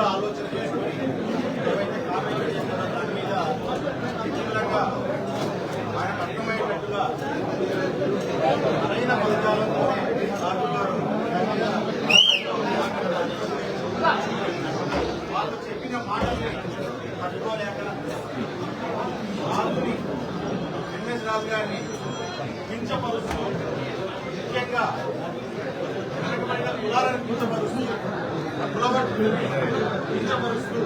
ఆలోచన చేసుకుని ఏవైతే కామెంట్ చేశారో దాని మీద చిత్రంగా ఆయనకు అర్థమయ్యేటట్టుగా సరైన పథకాలతోనే సాగుతారు. వాళ్ళు చెప్పిన మాటల్ని పట్టుకోలేక రాజుని ఎంఎస్ రాజు గారిని కించపరుస్తూ, ముఖ్యంగా వెనకబడిన కులాలను కించపరుస్తూ, కించపరుస్తూ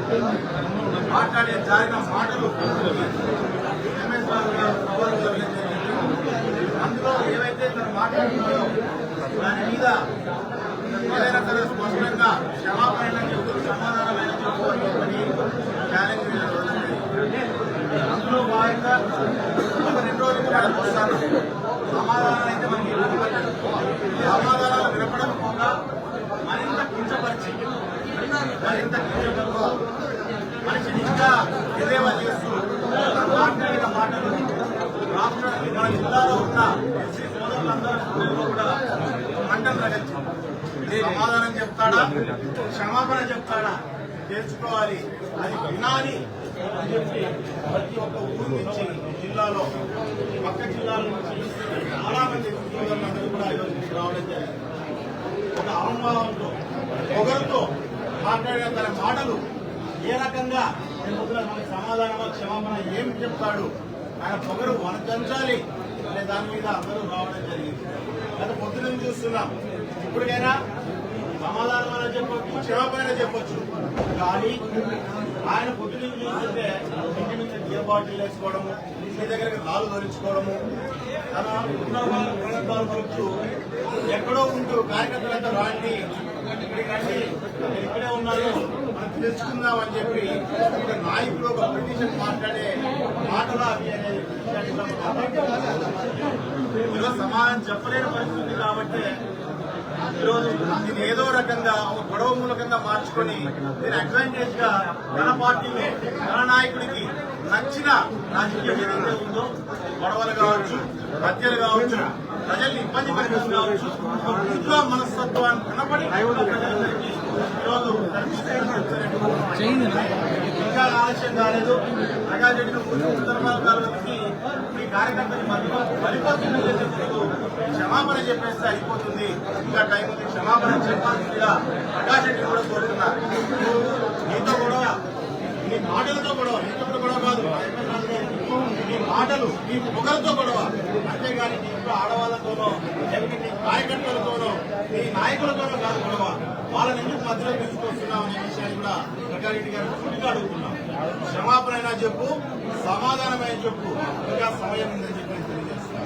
మాట్లాడే జారిన మాటలు ఎంఎస్ రాజు గారు ప్రభావం జరిగింది. అందులో ఏవైతే తను మాట్లాడుతున్నారో దాని మీద ఏదైనా సరే స్పష్టంగా క్షమాపణ చెబుతూ సమాధానమైన చెప్పుకోవాలని ఛాలెంజ్ చేయడం. అందులో భాగంగా ఒక 2 రోజులు మనం వస్తాను. సమాధానాలు అయితే మనకి సమాధానాలు వినపడకపోగా మరింత కించపరిచి మనిషిని ఇంకా ఎదేవా చేస్తూ మాట్లాడిన మాటలు రాష్ట్రానికి మన జిల్లాలో ఉన్న ఎస్సీ సోదరులందరూ కూడా మంటలు రగించింది. సమాధానం చెప్తాడా, క్షమాపణ చెప్తాడా తెలుసుకోవాలి, అది వినాలి అని చెప్పి ప్రతి ఒక్క ఊరు నుంచి జిల్లాలో పక్క జిల్లాల నుంచి చాలా మంది సోదరులందరూ కూడా ఈరోజు రావడం జరిగింది. ఒక అహంభావంతో పొగరుతో మాట్లాడిన తన మాటలు ఏ రకంగా మనకి సమాధానమా క్షమాపణ ఏమి చెప్తాడు, ఆయన పొగరు వనకంచాలి అనే దాని మీద అందరూ రావడం జరిగింది. గత పొద్దున చూస్తున్నాం. ఇప్పటికైనా సమాధానం అయినా చెప్పొచ్చు, క్షమాపణ చెప్పొచ్చు. కానీ ఆయన పొద్దున చూస్తుంటే ఇంటి మీద బియర్ బాటిల్ వేసుకోవడము, ఇంటి దగ్గర కాలు ధరించుకోవడము, తన ఉన్న ప్రయత్నాలు పలుకుతూ ఎక్కడో ఉంటూ కార్యకర్తలంతా రాండి ఇక్కడికండి ఇక్కడే ఉన్నారు మనం తెలుసుకుందామని చెప్పి ఒక నాయకుడు ఒక పిటిషన్ మాట్లాడే మాటలు అవి అనేది ఈరోజు సమాధానం చెప్పలేని పరిస్థితి. కాబట్టి ఈరోజు దీన్ని ఏదో రకంగా ఒక గొడవ మూలకంగా మార్చుకొని దీని అడ్వాంటేజ్ గా తన పార్టీలో తన నాయకుడికి నచ్చిన రాజకీయం ఏదైతే ఉందో, గొడవలు కావచ్చు, హత్యలు కావచ్చు, ప్రజల్ని ఇబ్బంది పెట్టడం కావచ్చు, పూర్తిగా మనస్తత్వాన్ని కనపడి ప్రజలందరికీ ఈరోజు ఇంకా ఆలస్యం కాలేదు. ప్రజాజెడ్డిని సందర్భాలకి మీ కార్యకర్తని మరిపోతుంది క్షమాపణ చెప్పేస్తే అయిపోతుంది. ఇంకా టైం ఉంది, క్షమాపణ చెప్పాల్సిందిగా ప్రకాశెడ్డిని కూడా కోరుతున్నారు. నీతో గొడవ, నీ మాటలతో గొడవ, నీతో గొడవ కాదు, నీ మాటలు, నీ పొగలతో గొడవ. అంతేగాని నీ ఇంట్లో ఆడవాళ్లతోనో లేకపోతే నీ కార్యకర్తలతోనో నీ నాయకులతోనో కాదు గొడవ. వాళ్ళని ఎందుకు మధ్యలో తీసుకొస్తున్నాం అనే విషయాన్ని కూడా ప్రకాశెడ్డి గారు సూటిగా అడుగుతున్నాం. క్షమాపణ అయినా చెప్పు, సమాధానమైన చెప్పు, ఇంకా సమయం ఉందని చెప్పి తెలియజేస్తున్నాం.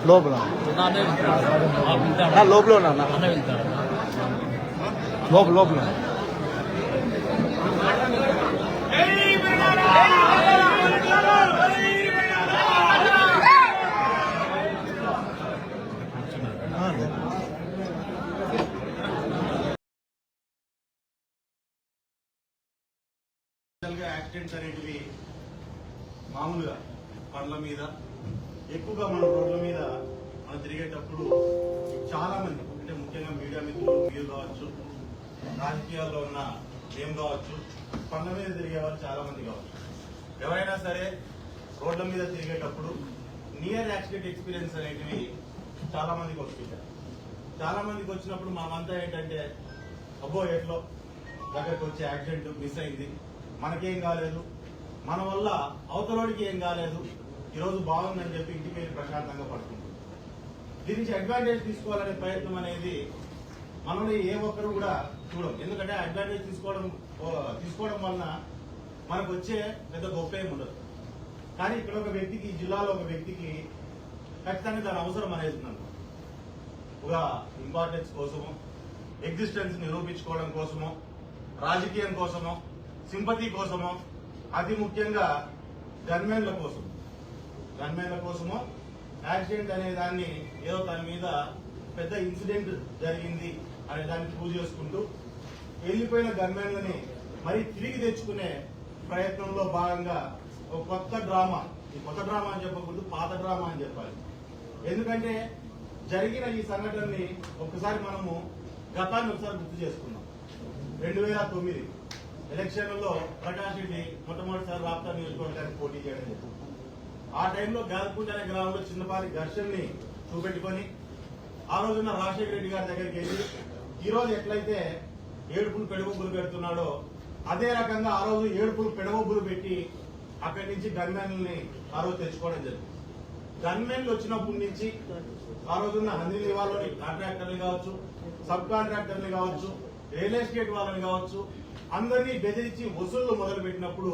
లోపల లోపల ఉన్నా లోపల యాక్సిడెంట్స్ అనేటివి మామూలుగా పండ్ల మీద ఎక్కువగా మన రోడ్ల మీద మనం తిరిగేటప్పుడు చాలా మంది అంటే ముఖ్యంగా మీడియా మిత్రులు మీరు కావచ్చు, రాజకీయాల్లో ఉన్న మేము కావచ్చు, పండ్ల మీద తిరిగే వాళ్ళు చాలా మంది కావచ్చు. ఎవరైనా సరే రోడ్ల మీద తిరిగేటప్పుడు నియర్ యాక్సిడెంట్ ఎక్స్పీరియన్స్ అనేటివి చాలా మందికి వస్తుంటాయి. చాలా మందికి వచ్చినప్పుడు మనమంతా ఏంటంటే అబ్బో ఎట్లో దగ్గరకు వచ్చే యాక్సిడెంట్ మిస్ అయింది, మనకేం కాలేదు, మన వల్ల అవతలోడికి ఏం కాలేదు, ఈరోజు బాగుందని చెప్పి ఇంటికి వెళ్ళి ప్రశాంతంగా పడుతుంది. దీని నుంచి అడ్వాంటేజ్ తీసుకోవాలనే ప్రయత్నం అనేది మనల్ని ఏ ఒక్కరు కూడా చూడం. ఎందుకంటే అడ్వాంటేజ్ తీసుకోవడం వలన మనకు వచ్చే పెద్ద గొప్ప ఏమి ఉండదు. కానీ ఇక్కడ ఒక వ్యక్తికి, ఈ జిల్లాలో ఒక వ్యక్తికి ఖచ్చితంగా దాని అవసరం అనేది ఉందన్నమాట. ఒక ఇంపార్టెన్స్ కోసమో, ఎగ్జిస్టెన్స్ నిరూపించుకోవడం కోసమో, రాజకీయం కోసమో, సింపతి కోసమో, అతి ముఖ్యంగా గన్మెన్ల కోసమో యాక్సిడెంట్ అనే దాన్ని ఏదో తన మీద పెద్ద ఇన్సిడెంట్ జరిగింది అనే దాన్ని ప్రూవ్ చేసుకుంటూ వెళ్లిపోయిన గన్మెన్లని మరి తిరిగి తెచ్చుకునే ప్రయత్నంలో భాగంగా ఒక కొత్త డ్రామా, ఈ కొత్త డ్రామా అని చెప్పకూడదు, పాత డ్రామా అని చెప్పాలి. ఎందుకంటే జరిగిన ఈ సంఘటనని ఒక్కసారి మనము గతాన్ని ఒకసారి గుర్తు చేసుకున్నాం. 2009 ఎలక్షన్లలో ప్రకాష్ రెడ్డి మొట్టమొదటిసారి రాప్తా నియోజకవర్గానికి పోటీ చేయడం జరిగింది. ఆ టైంలో గాల్కుంట అనే గ్రామంలో చిన్నపాటి ఘర్షణని చూపెట్టుకొని ఆ రోజున రాజశేఖర రెడ్డి గారి దగ్గరికి వెళ్ళి ఈ రోజు ఎట్లయితే ఏడుపులు పెడబొబ్బులు పెడుతున్నాడో అదే రకంగా ఆ రోజు ఏడుపులు పెడబొబ్బులు పెట్టి అక్కడి నుంచి గన్మెన్లని ఆ రోజు తెచ్చుకోవడం జరిగింది. గన్మెన్లు వచ్చినప్పటి నుంచి ఆ రోజున్న హంద్రీ వాళ్ళని కాంట్రాక్టర్లు కావచ్చు, సబ్ కాంట్రాక్టర్లు కావచ్చు, రియల్ ఎస్టేట్ వాళ్ళని కావచ్చు, అందరినీ బెదిరించి వసూళ్లు మొదలు పెట్టినప్పుడు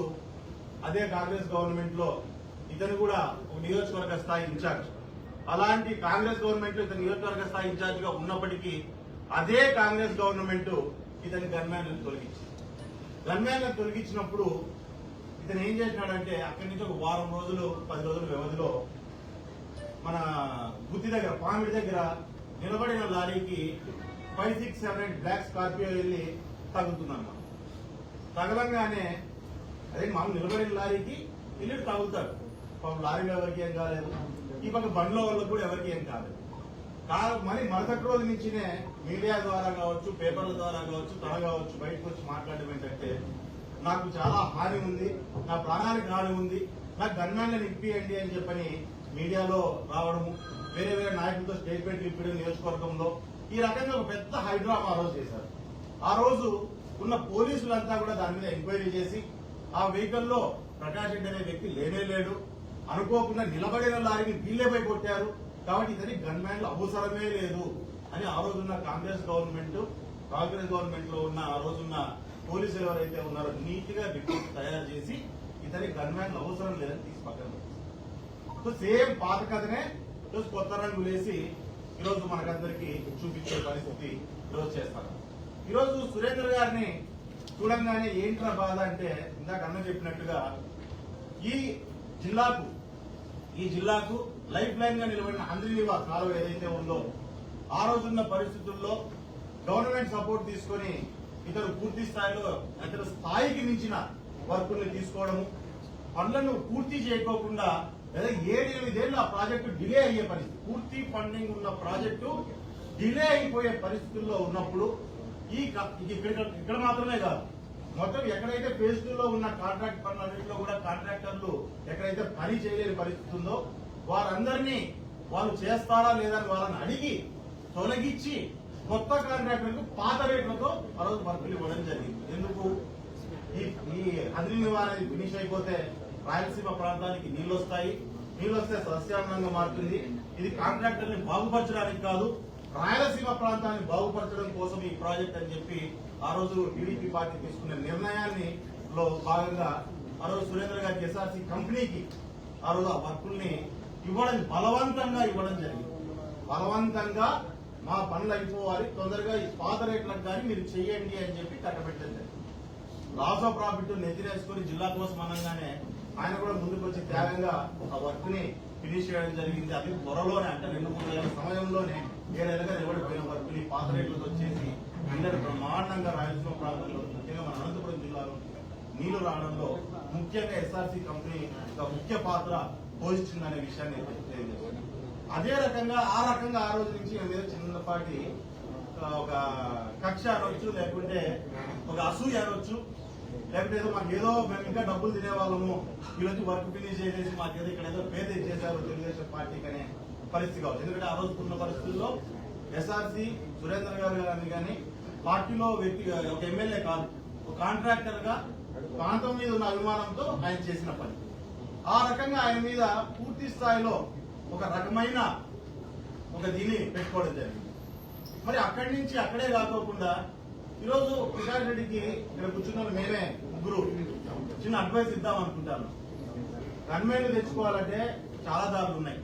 అదే కాంగ్రెస్ గవర్నమెంట్ లో ఇతను కూడా ఒక నియోజకవర్గ స్థాయి ఇన్ఛార్జ్. అలాంటి కాంగ్రెస్ గవర్నమెంట్ లో ఇతను నియోజకవర్గ స్థాయి ఇన్ఛార్జ్ గా ఉన్నప్పటికీ అదే కాంగ్రెస్ గవర్నమెంట్ ఇతని గన్మ్యాన్లను తొలగించినప్పుడు ఇతను ఏం చేసినాడంటే అక్కడి నుంచి ఒక వారం రోజులు 10 రోజుల వ్యవధిలో మన గుత్తి దగ్గర, పామిడి దగ్గర నిలబడిన లారీకి 5, 6, 7 బ్లాక్ స్కార్పియో వెళ్ళి తగులుతుందన్నమాట. తగలంగానే అదే మామూలు నిలబడిన లారీకి వెళ్ళి తగులుతాడు. లారీలో ఎవరికి ఏం కాలేదు, ఈ పక్క బండ్లో వాళ్ళకు కూడా ఎవరికి ఏం కాలేదు. మరి మరుసటి రోజు నుంచినే మీడియా ద్వారా కావచ్చు, పేపర్ల ద్వారా కావచ్చు, తన కావచ్చు బయటకు వచ్చి మాట్లాడడం ఏంటంటే నాకు చాలా హాని ఉంది, నా ప్రాణానికి హాని ఉంది, నాకు గన్మ్యాన్లను ఇప్పియండి అని చెప్పని మీడియాలో రావడము, వేరే వేరే నాయకులతో స్టేట్మెంట్లు ఇప్పడం నియోజకవర్గంలో ఈ రకంగా ఒక పెద్ద హైడ్రామా ఆ రోజు చేశారు. ఆ రోజు ఉన్న పోలీసులంతా కూడా దాని మీద ఎంక్వైరీ చేసి ఆ వెహికల్లో ప్రకాష్ రెడ్డి అనే వ్యక్తి లేనే లేడు, అనుకోకుండా నిలబడిన లారీని వీళ్లేపై కొట్టారు, కాబట్టి ఇతని గన్మ్యాన్లు అవసరమే లేదు అని ఆ రోజున్న కాంగ్రెస్ గవర్నమెంట్ లో ఉన్న ఆ రోజున్న పోలీసులు ఎవరైతే ఉన్నారో నీట్ గా రిపోర్ట్ తయారు చేసి ఇతని గన్మ్యాన్లు అవసరం లేదని తీసి పక్కన పెట్టారు. సో సేమ్ పాత కథనే ఈరోజు కొత్త రంగు వేసి ఈరోజు మనకందరికి చూపించే పరిస్థితి ఈరోజు చేస్తారు. ఈరోజు సురేందర్ గారిని చూడంగానే ఏంట్రా బాధ అంటే ఇందాక అన్న చెప్పినట్టుగా ఈ జిల్లాకు లైఫ్ లైన్ గా నిలబడిన హంద్రీనివా కాలువ ఏదైతే ఉందో ఆ రోజున్న పరిస్థితుల్లో గవర్నమెంట్ సపోర్ట్ తీసుకుని ఇతరు పూర్తి స్థాయిలో ఇతర స్థాయికి మించిన వర్కుల్ని తీసుకోవడము, పనులను పూర్తి చేయకోకుండా లేదా 7-8 ఏళ్ళు ఆ ప్రాజెక్టు డిలే అయ్యే పరిస్థితి, పూర్తి ఫండింగ్ ఉన్న ప్రాజెక్టు డిలే అయిపోయే పరిస్థితుల్లో ఉన్నప్పుడు ఇక్కడ మాత్రమే కాదు, మొత్తం ఎక్కడైతే ఫేజ్ 2 లో ఉన్న కాంట్రాక్ట్ పనులన్నింటిలో కూడా కాంట్రాక్టర్లు ఎక్కడైతే పని చేయలేని పరిస్థితి ఉందో వారందరినీ వాళ్ళు చేస్తారా లేదా అని వాళ్ళని అడిగి తొలగించి కొత్త కాంట్రాక్టర్లకు పాత రేట్లతో ఆ రోజు వర్కులు ఇవ్వడం జరిగింది. ఎందుకు ఈ హంద్రీనివా అనేది ఫినిష్ అయిపోతే రాయలసీమ ప్రాంతానికి నీళ్లు వస్తే సస్యానందంగా మారుతుంది. ఇది కాంట్రాక్టర్ని బాగుపరచడానికి కాదు, రాయలసీమ ప్రాంతాన్ని బాగుపరచడం కోసం ఈ ప్రాజెక్ట్ అని చెప్పి ఆ రోజు టీడీపీ పార్టీ తీసుకున్న నిర్ణయాన్ని లో భాగంగా ఆ రోజు సురేంద్ర గారికి ఎస్ఆర్సీ కంపెనీకి ఆ రోజు ఆ వర్కుల్ని బలవంతంగా ఇవ్వడం జరిగింది. బలవంతంగా మా పనులు అయిపోవాలి, తొందరగా ఈ పాత రేట్లకు కానీ మీరు చెయ్యండి అని చెప్పి కట్టబెట్టడం జరిగింది. లాస్ ఆఫ్ ప్రాఫిట్ నెత్తినేసుకుని జిల్లా కోసం అనగానే ఆయన కూడా ముందుకు వచ్చి త్యాగంగా ఆ వర్క్ ని ఫినిష్ చేయడం జరిగింది. అది త్వరలోనే అంటే 2-3 ఏళ్ల సమయంలోనే 7 ఏళ్ళుగా నిలబడిపోయిన వర్క్ ని పాత రేట్లతో వచ్చేసి అందరూ బ్రహ్మాండంగా రాయలసీమ ప్రాంతంలో ముఖ్యంగా మన అనంతపురం జిల్లాలో నీళ్లు రావడంలో ముఖ్యంగా ఎస్ఆర్సీ కంపెనీ ఒక ముఖ్య పాత్ర పోషించిందనే విషయాన్ని తెలియజేస్తుంది. అదే రకంగా ఆ రోజు నుంచి మీద చిన్నపాటి ఒక కక్ష అనొచ్చు, లేకుంటే ఒక అసూయ అనొచ్చు, లేకపోతే ఏదో మాకు ఏదో మేము ఇంకా డబ్బులు తినేవాళ్ళము, వీళ్ళొచ్చి వర్క్ ఫినిష్ చేసేసి మాకేదో ఇక్కడ ఏదో పేద ఇచ్చేసారు తెలుగుదేశం పార్టీకి అనే పరిస్థితి కావచ్చు. ఎందుకంటే ఆ రోజు ఉన్న పరిస్థితుల్లో ఎస్ఆర్సీ సురేంద్ర గారు కానీ పార్టీలో వ్యక్తి ఒక ఎమ్మెల్యే కాదు, ఒక కాంట్రాక్టర్ గా ప్రాంతం మీద ఉన్న అభిమానంతో ఆయన చేసిన పని. ఆ రకంగా ఆయన మీద పూర్తి స్థాయిలో ఒక రకమైన ఒక దీన్ని పెట్టుకోవడం జరిగింది. మరి అక్కడి నుంచి అక్కడే కాకోకుండా ఈరోజు ప్రకాష్ రెడ్డికి ఇక్కడ కూర్చున్న మేమే ముగ్గురు చిన్న అడ్వైస్ ఇద్దాం అనుకుంటాను. గన్మెన్లు తెచ్చుకోవాలంటే చాలా దారులు ఉన్నాయి.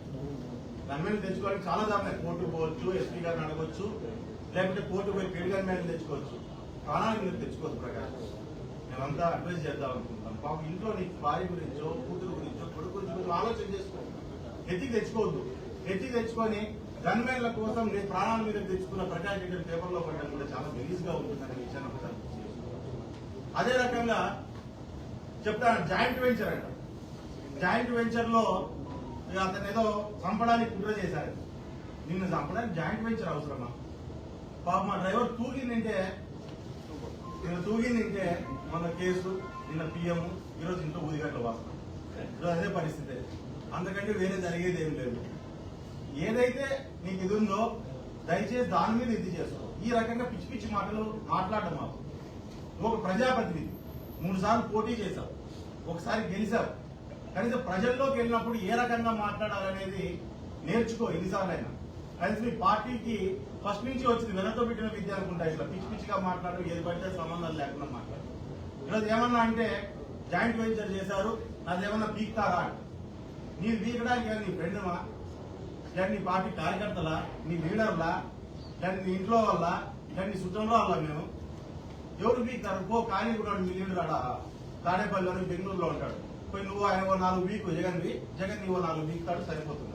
గన్మెన్లు తెచ్చుకోవాలంటే చాలా దారులు ఉన్నాయి. కోర్టు పోవచ్చు, ఎస్పీ గారిని అడగొచ్చు, లేకపోతే కోర్టు పోయి పెళ్లి గన్మెన్లు తెచ్చుకోవచ్చు. ప్రాణాలు మీరు తెచ్చుకోవచ్చు. ప్రకాష్ మేమంతా అడ్వైస్ చేద్దాం అనుకుంటాం. పాపం ఇంట్లో నీ భార్య గురించో, కూతురు గురించో, కొడుకు గురించి ఆలోచన చేసుకో. ఎత్తికి తెచ్చుకోవద్దు. ఎత్తికి తెచ్చుకొని గన్మెన్ల కోసం నేను ప్రాణాల మీద తెచ్చుకున్న ప్రకాష్ రెడ్డి పేపర్లో పడడం కూడా చాలా గలీజ్ గా ఉంటుందనే విషయాన్ని ఒకసారి. అదే రకంగా చెప్తాను, జాయింట్ వెంచర్ అంట. జాయింట్ వెంచర్ లో అతను ఏదో చంపడానికి కుట్ర చేశారు. నిన్ను చంపడానికి జాయింట్ వెంచర్ అవసరమా? పాప మా డ్రైవర్ తూగిందంటే మన కేసు, నిన్న పిఎం, ఈరోజు ఇంట్లో ఊదిగట్ల వాసన. ఈరోజు అదే పరిస్థితి. అంతకంటే వేరే జరిగేది ఏం లేదు. ఏదైతే నీకు ఇది ఉందో దయచేసి దాని మీద ఇది చేసుకో. ఈ రకంగా పిచ్చి పిచ్చి మాటలు మాట్లాడడం మాకు. నువ్వు ఒక ప్రజాప్రతినిధి, 3 సార్లు పోటీ చేశావు, ఒకసారి గెలిచావు. కనీసం ప్రజల్లోకి వెళ్ళినప్పుడు ఏ రకంగా మాట్లాడాలనేది నేర్చుకో. ఎన్నిసార్లు అయినా కనీసం మీ పార్టీకి ఫస్ట్ నుంచి వచ్చింది వెనతో పెట్టిన విద్య అనుకుంటా. ఇట్లా పిచ్చి పిచ్చిగా మాట్లాడు, ఏది పడితే సంబంధాలు లేకుండా మాట్లాడు. ఈరోజు ఏమన్నా అంటే జాయింట్ వెంచర్ చేశారు, నాదేమన్నా పీక్తారా? నీ పీకడానికి నీ ఫ్రెండ్మా, లేదా నీ పార్టీ కార్యకర్తలా, నీ లీడర్లా, లేదా నీ ఇంట్లో వల్ల, లేదా నీ సుతంలో వల్ల మేము ఎవరు పీకుతారు? పో కానీ ఉన్నాడు మీ లీడర్ ఆడ తాడేపల్లిలోని బెంగళూరులో ఉంటాడు. పోయి నువ్వు ఆయన 4 వీకు జగన్ నీవు 4 వీకుతాడు, సరిపోతుంది.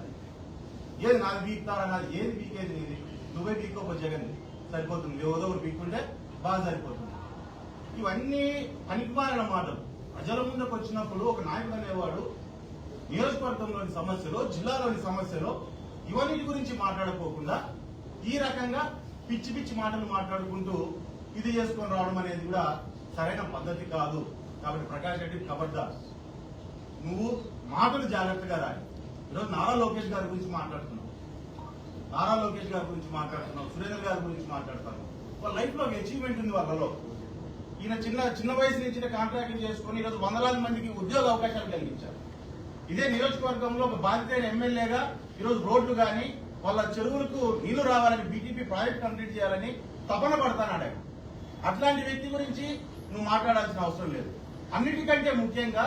ఏది 4 వీకుతారా? నాది ఏది వీకేది నీది? నువ్వే వీకోపో జగన్ సరిపోతుంది. ఏదో ఒకరు వీక్కుంటే బాగా సరిపోతుంది. ఇవన్నీ పనికిమాలిన మాటలు. ప్రజల ముందుకు వచ్చినప్పుడు ఒక నాయకుడు అనేవాడు నియోజకవర్గంలోని సమస్యలు, జిల్లాలోని సమస్యలు, ఇవన్నిటి గురించి మాట్లాడుకోకుండా ఈ రకంగా పిచ్చి పిచ్చి మాటలు మాట్లాడుకుంటూ ఇది చేసుకొని రావడం అనేది కూడా సరైన పద్ధతి కాదు. కాబట్టి ప్రకాష్ రెడ్డి ఖబర్దార్, నువ్వు మాటలు జాగ్రత్తగా రాయి. ఈరోజు నారా లోకేష్ గారి గురించి మాట్లాడుతున్నావు, సురేంద్ర గారి గురించి మాట్లాడుతున్నావు. వాళ్ళ లైఫ్ లో అచీవ్మెంట్ ఉంది వాళ్ళలో. ఈయన చిన్న వయసు నుంచి కాంట్రాక్ట్ చేసుకుని ఈరోజు వందలాది మందికి ఉద్యోగ అవకాశాలు కలిగించారు. ఇదే నియోజకవర్గంలో ఒక బాధితైన ఎమ్మెల్యేగా ఈరోజు రోడ్లు కానీ వాళ్ళ చెరువులకు నీళ్లు రావాలని, బీటీపీ ప్రాజెక్ట్ కంప్లీట్ చేయాలని తపన పడతానాడు. అట్లాంటి వ్యక్తి గురించి నువ్వు మాట్లాడాల్సిన అవసరం లేదు. అన్నిటికంటే ముఖ్యంగా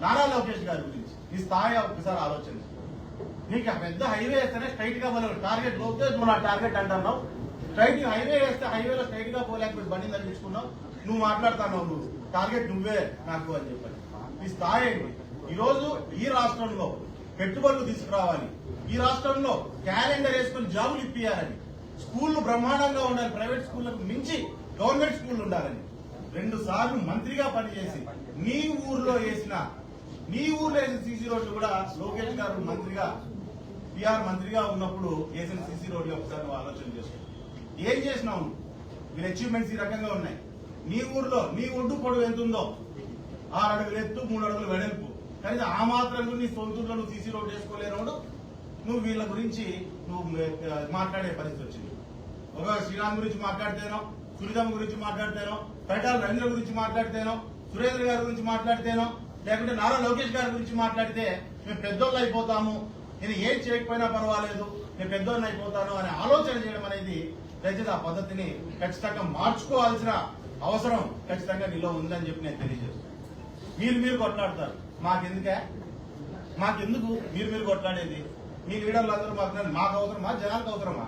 నారా లోకేష్ గారి గురించి నీ స్థాయి ఒకసారి ఆలోచన. నీకు పెద్ద హైవే వేస్తేనే స్ట్రైట్ గా పోలేవు. టార్గెట్ లోకేష్ నువ్వు నా టార్గెట్ అంటున్నావు. స్ట్రైట్ హైవే వేస్తే హైవేలో స్ట్రైట్ గా పోలేకపోతే బండి తగ్గించుకున్నావు. నువ్వు మాట్లాడుతున్నావు, నువ్వు టార్గెట్ నువ్వే నాకు అని చెప్పాలి. ఈ స్థాయి ఈ రోజు ఈ రాష్ట్రంలో పెట్టుబడులు తీసుకురావాలి, ఈ రాష్ట్రంలో క్యాలెండర్ వేసుకుని జాబులు ఇప్పియాలని, స్కూళ్లు బ్రహ్మాండంగా ఉండాలి, ప్రైవేట్ స్కూళ్లకు మించి గవర్నమెంట్ స్కూళ్లు ఉండాలని 2 సార్లు మంత్రిగా పనిచేసి నీ ఊర్లో వేసిన సీసీ రోడ్లు కూడా లోకేష్ గారు మంత్రిగా, పిఆర్ మంత్రిగా ఉన్నప్పుడు వేసిన సీసీ రోడ్లు ఒకసారి ఆలోచన చేసుకో. ఏం చేసినావు? వీళ్ళ అచీవ్మెంట్స్ ఈ రకంగా ఉన్నాయి. నీ ఊర్లో నీ ఒడ్డు పొడవు ఎంత ఉందో 6 అడుగులు ఎత్తు, 3 అడుగులు వెడల్పు. కానీ ఆ మాత్రం నీ సొంతూరులో నువ్వు సీసీ రోడ్ వేసుకోలేనప్పుడు నువ్వు వీళ్ళ గురించి నువ్వు మాట్లాడే పరిస్థితి వచ్చింది. ఒక శ్రీరామ్ గురించి మాట్లాడితేనో, సునీతమ్మ గురించి మాట్లాడితేనో, పరిటాల రవీంద్ర గురించి మాట్లాడితేనో, సురేంద్ర గారి గురించి మాట్లాడితేనో, లేకుంటే నారా లోకేష్ గారి గురించి మాట్లాడితే మేము పెద్దోళ్ళు అయిపోతాము, నేను ఏం చేయకపోయినా పర్వాలేదు, నేను పెద్దోళ్ళు అయిపోతాను అనే ఆలోచన చేయడం అనేది దయచేసి ఆ పద్ధతిని ఖచ్చితంగా మార్చుకోవాల్సిన అవసరం ఖచ్చితంగా నీలో ఉందని చెప్పి నేను తెలియజేస్తాను. మీరు కొట్లాడతారు, మాకెందుకు మీరు కొట్లాడేది? మీ లీడర్లు అందరూ మాకు అవసరమా? జనాలకు అవసరమా?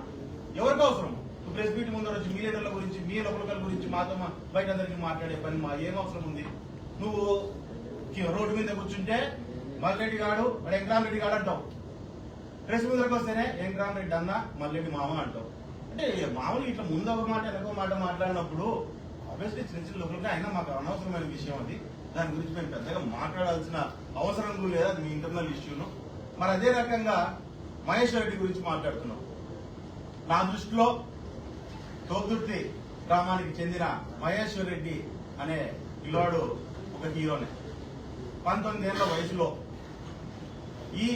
ఎవరికి అవసరం? ప్రెస్ మీట్ ముందర వచ్చి మీ లీడర్ల గురించి, మీ లోకల గురించి మాతో బయట అందరికీ మాట్లాడే పని ఏం అవసరం ఉంది? నువ్వు రోడ్డు మీద కూర్చుంటే మల్రెడ్డి గాడు వెంకరామ్ రెడ్డి గాడు అంటావు, ప్రెస్ ముందరకు వస్తేనే వెంకరామ్ రెడ్డి అన్న మల్రెడ్డి మామ అంటావు. అంటే మామూలు ఇట్లా ముందు ఒక మాట వెనక మాట మాట్లాడినప్పుడు ఆబ్వియస్లీ చిన్న చిన్న లోపల అయినా మాకు అనవసరమైన విషయం అది. దాని గురించి మేము పెద్దగా మాట్లాడాల్సిన అవసరం లేదు, అది మీ ఇంటర్నల్ ఇష్యూను. మరి అదే రకంగా మహేశ్వర్ రెడ్డి గురించి మాట్లాడుతున్నాం. నా దృష్టిలో తోదుర్తి గ్రామానికి చెందిన మహేశ్వర్ రెడ్డి అనే పిల్లాడు ఒక హీరోనే. 19 ఏళ్ల వయసులో ఈ